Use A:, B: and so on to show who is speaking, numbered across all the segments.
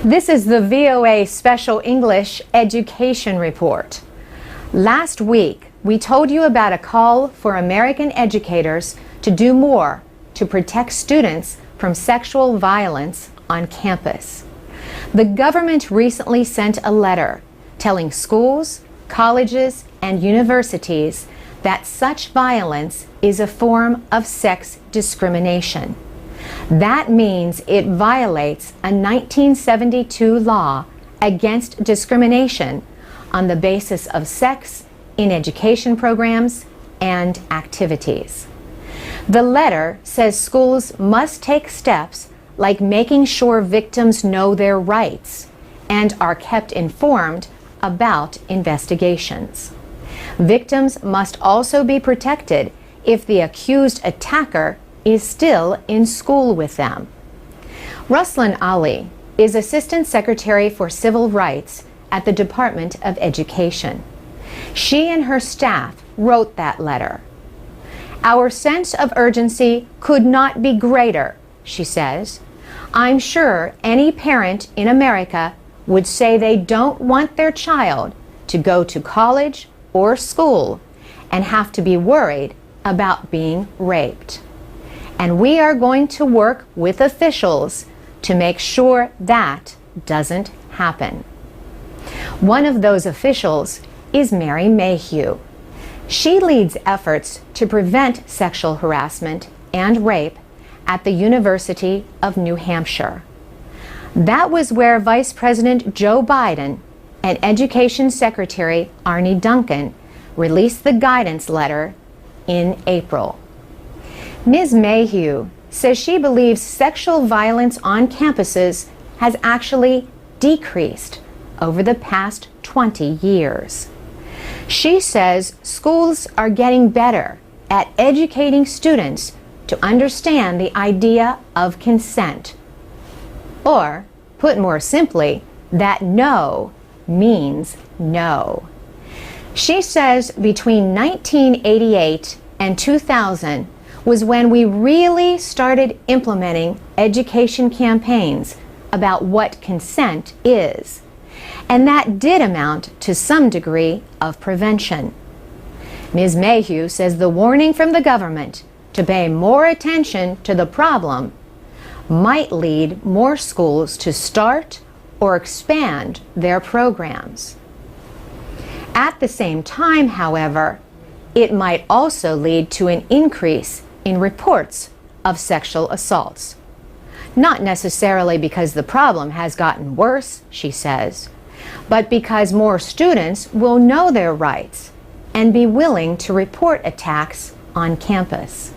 A: This is the VOA Special English Education Report. Last week, we told you about a call for American educators to do more to protect students from sexual violence on campus. The government recently sent a letter telling schools, colleges, and universities that such violence is a form of sex discrimination. That means it violates a 1972 law against discrimination on the basis of sex in education programs and activities. The letter says schools must take steps like making sure victims know their rights and are kept informed about investigations. Victims must also be protected if the accused attacker is still in school with them. Ruslan Ali is Assistant Secretary for Civil Rights at the Department of Education. She and her staff wrote that letter. Our sense of urgency could not be greater, she says. I'm sure any parent in America would say they don't want their child to go to college or school and have to be worried about being raped. And we are going to work with officials to make sure that doesn't happen. One of those officials is Mary Mayhew. She leads efforts to prevent sexual harassment and rape at the University of New Hampshire. That was where Vice President Joe Biden and Education Secretary Arne Duncan released the guidance letter in April. Ms. Mayhew says she believes sexual violence on campuses has actually decreased over the past 20 years. She says schools are getting better at educating students to understand the idea of consent. Or, put more simply, that no means no. She says between 1988 and 2000 was when we really started implementing education campaigns about what consent is. And that did amount to some degree of prevention. Ms. Mayhew says the warning from the government to pay more attention to the problem might lead more schools to start or expand their programs. At the same time, however, it might also lead to an increase in reports of sexual assaults. Not necessarily because the problem has gotten worse, she says, but because more students will know their rights and be willing to report attacks on campus.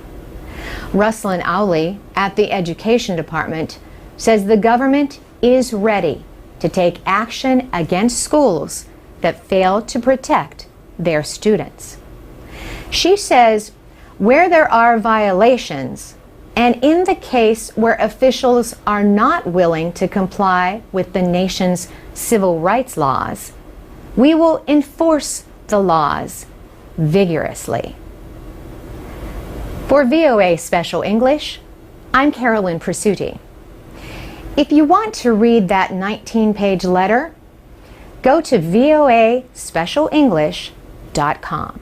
A: Ruslan Ali at the Education Department says the government is ready to take action against schools that fail to protect their students. She says where there are violations, and in the case where officials are not willing to comply with the nation's civil rights laws, we will enforce the laws vigorously. For VOA Special English, I'm Carolyn Presutti. If you want to read that 19-page letter, go to voaspecialenglish.com.